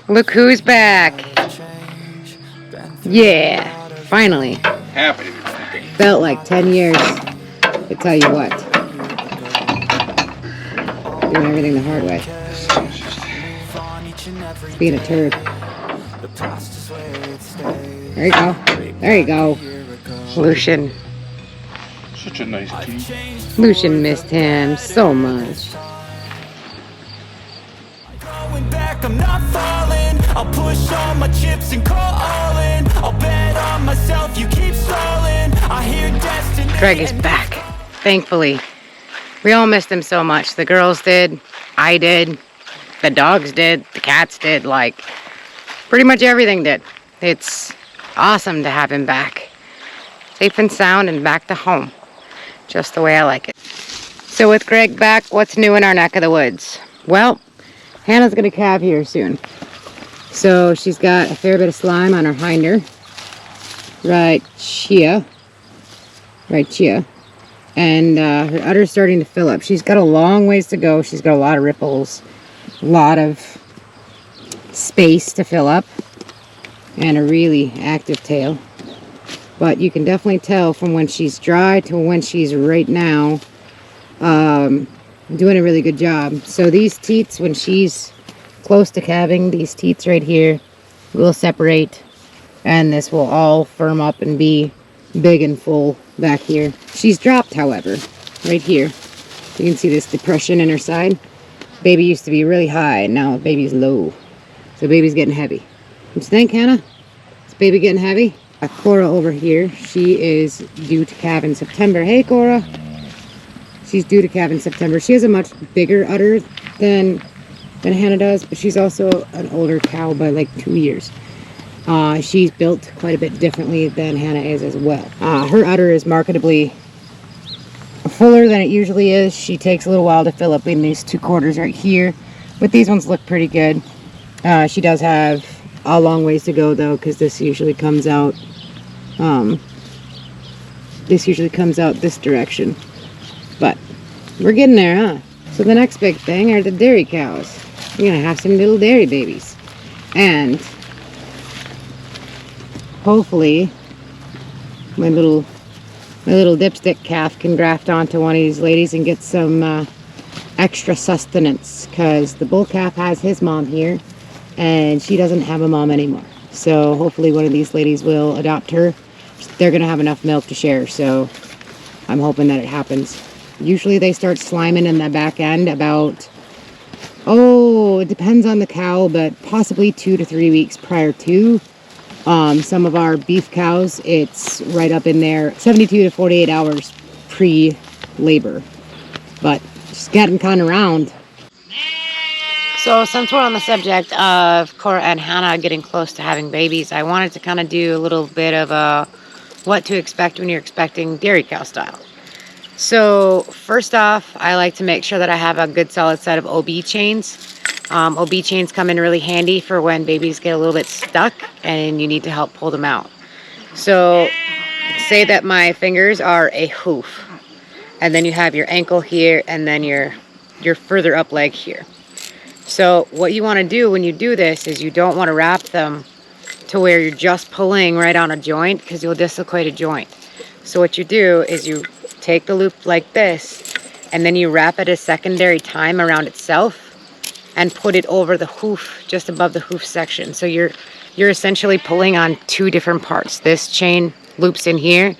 Look who's back. Yeah, finally. Happy to be back. Felt like 10 years. I tell you what. Doing everything the hard way. It's being a turd. There you go. There you go. Lucian. Such a nice tea. Lucian missed him so much. I'm not falling. I'll push all my chips and call all in. I'll bet on myself, you keep stalling. I hear destiny. Greg is back, thankfully. We all missed him so much. The girls did, I did, the dogs did, the cats did, like pretty much everything did. It's awesome to have him back. Safe and sound and back to home. Just the way I like it. So with Greg back, what's new in our neck of the woods? Well, Hannah's gonna calve here soon. So she's got a fair bit of slime on her hinder. Right here. And her udder's starting to fill up. She's got a long ways to go. She's got a lot of ripples, a lot of space to fill up, and a really active tail. But you can definitely tell from when she's dry to when she's right now doing a really good job. So these teats, when she's close to calving, these teats right here will separate, and this will all firm up and be big and full back here. She's dropped, however, right here. You can see this depression in her side. Baby used to be really high, and now baby's low. So baby's getting heavy. What you think, Hannah? Is baby getting heavy? Cora over here, she is due to calve in September. Hey, Cora. She's due to calve in September. She has a much bigger udder than Hannah does, but she's also an older cow by like 2 years. She's built quite a bit differently than Hannah is as well. Her udder is markedly fuller than it usually is. She takes a little while to fill up in these 2 quarters right here, but these ones look pretty good. She does have a long ways to go though, because this usually comes out this direction. But we're getting there, huh? So the next big thing are the dairy cows. We're gonna have some little dairy babies, and hopefully my little dipstick calf can graft onto one of these ladies and get some extra sustenance, because the bull calf has his mom here and she doesn't have a mom anymore. So hopefully one of these ladies will adopt her. They're gonna have enough milk to share, so I'm hoping that it happens. Usually they start sliming in the back end about, it depends on the cow, but possibly 2 to 3 weeks prior to. Some of our beef cows, it's right up in there, 72 to 48 hours pre-labor. But just getting kind of round. So since we're on the subject of Cora and Hannah getting close to having babies, I wanted to kind of do a little bit of a what to expect when you're expecting dairy cow style. So first off, I like to make sure that I have a good solid set of OB chains. OB chains come in really handy for when babies get a little bit stuck and you need to help pull them out. So say that my fingers are a hoof, and then you have your ankle here, and then your further up leg here. So what you want to do when you do this is you don't want to wrap them to where you're just pulling right on a joint, because you'll dislocate a joint. So what you do is you take the loop like this, and then you wrap it a secondary time around itself and put it over the hoof, just above the hoof section. So you're essentially pulling on 2 different parts. This chain loops in here,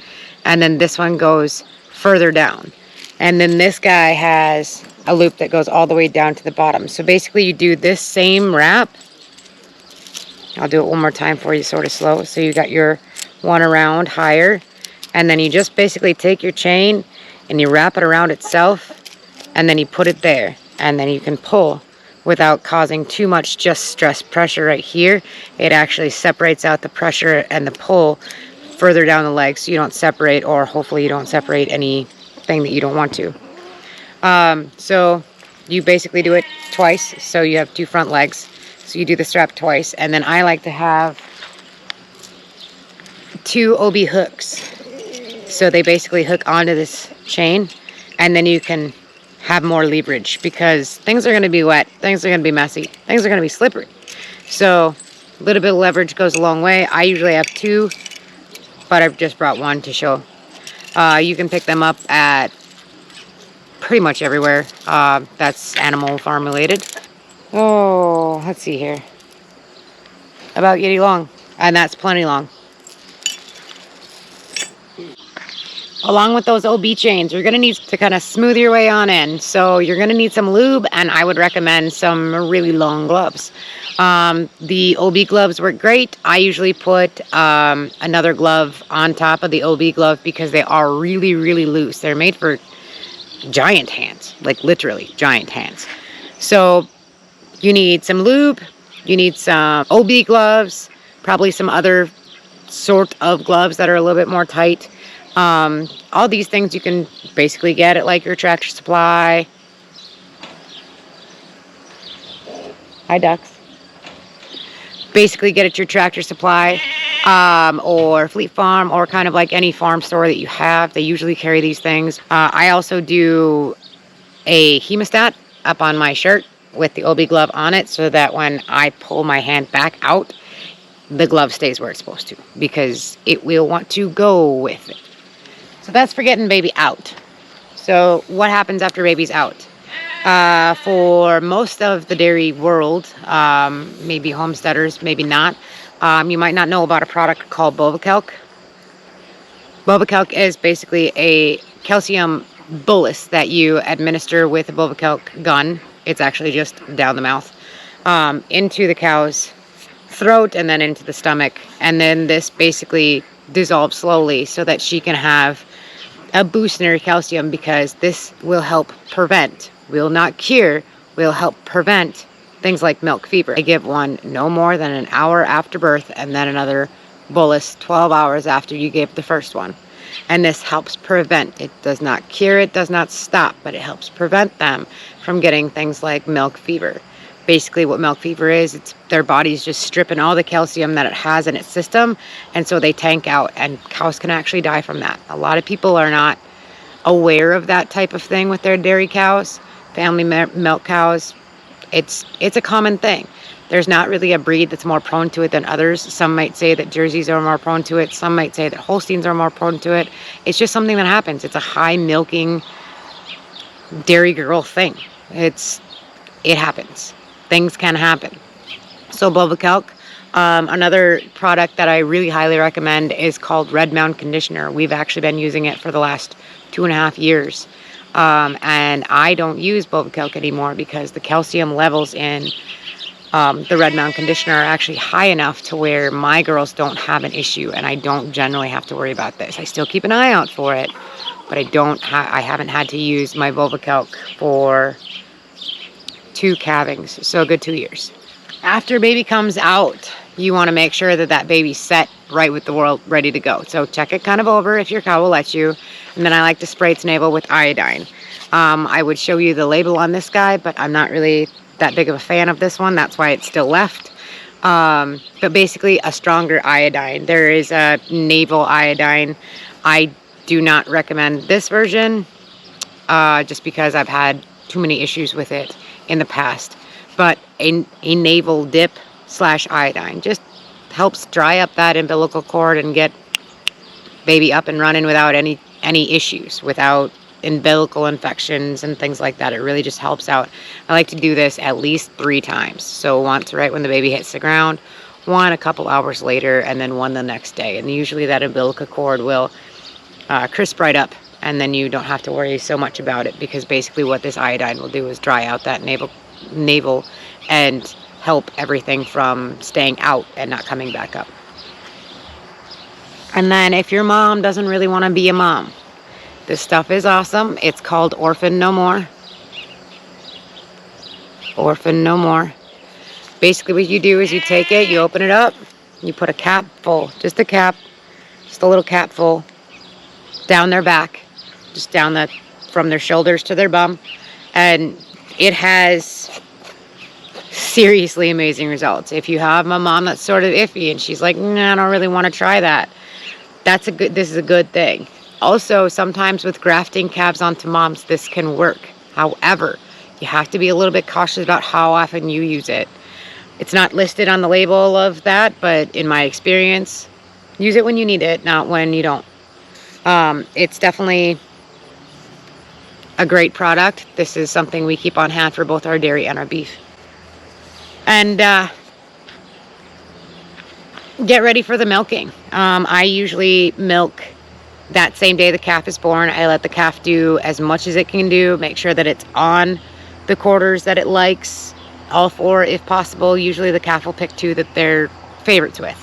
and then this one goes further down. And then this guy has a loop that goes all the way down to the bottom. So basically you do this same wrap. I'll do it one more time for you, sort of slow. So you got your one around higher, and then you just basically take your chain and you wrap it around itself, and then you put it there, and then you can pull without causing too much just stress pressure right here. It actually separates out the pressure and the pull further down the leg, so you don't separate, or hopefully you don't separate anything that you don't want to. So you basically do it twice. So you have 2 front legs, so you do the strap twice, and then I like to have 2 OB hooks. So they basically hook onto this chain, and then you can have more leverage, because things are going to be wet, things are going to be messy, things are going to be slippery. So a little bit of leverage goes a long way. I usually have 2, but I've just brought 1 to show. You can pick them up at pretty much everywhere that's animal farm related. Oh, let's see here. About yitty long, and that's plenty long. Along with those OB chains, you're going to need to kind of smooth your way on in. So you're going to need some lube, and I would recommend some really long gloves. The OB gloves work great. I usually put another glove on top of the OB glove because they are really, really loose. They're made for giant hands, like literally giant hands. So you need some lube, you need some OB gloves, probably some other sort of gloves that are a little bit more tight. All these things you can basically get at like your Tractor Supply. Hi, ducks. Basically get at your Tractor Supply or Fleet Farm, or kind of like any farm store that you have. They usually carry these things. I also do a hemostat up on my shirt with the OB glove on it, so that when I pull my hand back out, the glove stays where it's supposed to, because it will want to go with it. So that's for getting baby out. So what happens after baby's out? For most of the dairy world, maybe homesteaders, maybe not, you might not know about a product called Bovacalc. Bovacalc is basically a calcium bolus that you administer with a Bovacalc gun. It's actually just down the mouth, into the cow's throat and then into the stomach. And then this basically dissolves slowly so that she can have a boost in her calcium, because this will help prevent, will not cure, will help prevent things like milk fever. I give one no more than an hour after birth, and then another bolus 12 hours after you gave the first one. And this helps prevent, it does not cure, it does not stop, but it helps prevent them from getting things like milk fever. Basically what milk fever is, it's their body's just stripping all the calcium that it has in its system, and so they tank out, and cows can actually die from that. A lot of people are not aware of that type of thing with their dairy cows, family milk cows. It's a common thing. There's not really a breed that's more prone to it than others. Some might say that Jerseys are more prone to it. Some might say that Holsteins are more prone to it. It's just something that happens. It's a high milking dairy girl thing. It happens. Things can happen. So Bovacalc, another product that I really highly recommend is called Red Mound Conditioner. We've actually been using it for the last 2.5 years. And I don't use Bovacalc anymore because the calcium levels in the Red Mound Conditioner are actually high enough to where my girls don't have an issue, and I don't generally have to worry about this. I still keep an eye out for it, but I haven't had to use my Bovacalc for 2 calvings, so a good 2 years. After baby comes out, you want to make sure that that baby's set right with the world, ready to go. So check it kind of over if your cow will let you. And then I like to spray its navel with iodine. I would show you the label on this guy, but I'm not really that big of a fan of this one. That's why it's still left. But basically a stronger iodine. There is a naval iodine. I do not recommend this version just because I've had too many issues with it in the past. But a naval dip / iodine just helps dry up that umbilical cord and get baby up and running without any issues, without umbilical infections and things like that. It really just helps out. I like to do this at least 3 times. So once right when the baby hits the ground, one a couple hours later, and then one the next day. And usually that umbilical cord will crisp right up, and then you don't have to worry so much about it, because basically what this iodine will do is dry out that navel and help everything from staying out and not coming back up. And then if your mom doesn't really want to be a mom, this stuff is awesome. It's called Orphan No More. Orphan No More. Basically what you do is you take it, you open it up, you put a cap full, just a cap, just a little cap full, down their back, just down from their shoulders to their bum, and it has seriously amazing results. If you have a mom that's sort of iffy and she's like, nah, I don't really want to try that, this is a good thing. Also, sometimes with grafting calves onto moms, this can work. However, you have to be a little bit cautious about how often you use it. It's not listed on the label of that, but in my experience, use it when you need it, not when you don't. It's definitely a great product. This is something we keep on hand for both our dairy and our beef. And get ready for the milking. I usually milk that same day the calf is born. I let the calf do as much as it can do, make sure that it's on the quarters that it likes, all 4 if possible. Usually the calf will pick 2 that they're favorites with.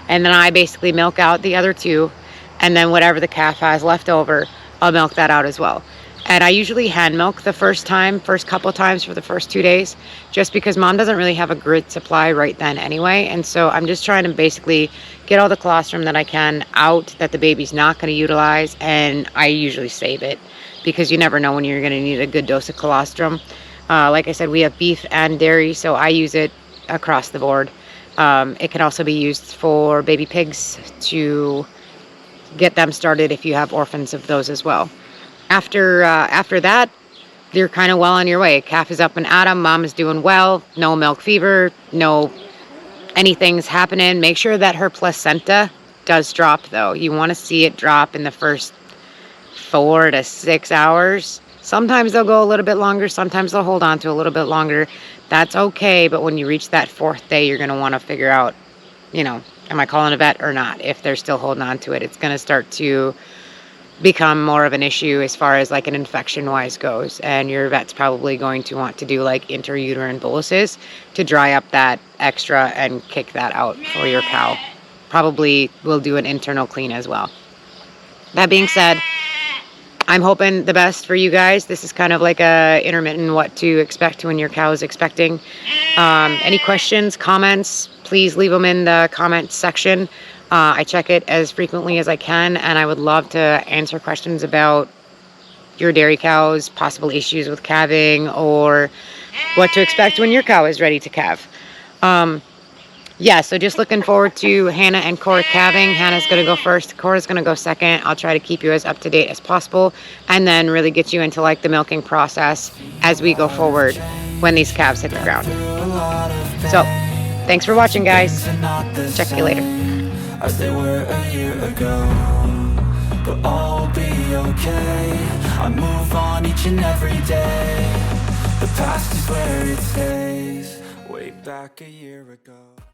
And then I basically milk out the other 2, and then whatever the calf has left over, I'll milk that out as well. And I usually hand milk the first couple times for the first 2 days, just because mom doesn't really have a grid supply right then anyway. And so I'm just trying to basically get all the colostrum that I can out that the baby's not going to utilize. And I usually save it because you never know when you're going to need a good dose of colostrum. Like I said, we have beef and dairy, so I use it across the board. It can also be used for baby pigs to get them started if you have orphans of those as well. After that, you're kind of well on your way. Calf is up and at 'em. Mom is doing well. No milk fever. No anything's happening. Make sure that her placenta does drop, though. You want to see it drop in the first 4 to 6 hours. Sometimes they'll go a little bit longer. Sometimes they'll hold on to a little bit longer. That's okay. But when you reach that 4th day, you're going to want to figure out, am I calling a vet or not? If they're still holding on to it, it's going to start to become more of an issue as far as like an infection wise goes, and your vet's probably going to want to do like intrauterine boluses to dry up that extra and kick that out for your cow. Probably will do an internal clean as well. That being said, I'm hoping the best for you guys. This is kind of like a intermittent what to expect when your cow is expecting. Any questions, comments, please leave them in the comments section. I check it as frequently as I can, and I would love to answer questions about your dairy cows, possible issues with calving, or what to expect when your cow is ready to calve. Yeah, so just looking forward to Hannah and Cora calving. Hannah's going to go first. Cora's going to go second. I'll try to keep you as up to date as possible, and then really get you into like the milking process as we go forward when these calves hit the ground. So, thanks for watching, guys. Check you later. As they were a year ago, but all will be okay. I move on each and every day. The past is where it stays. Way back a year ago.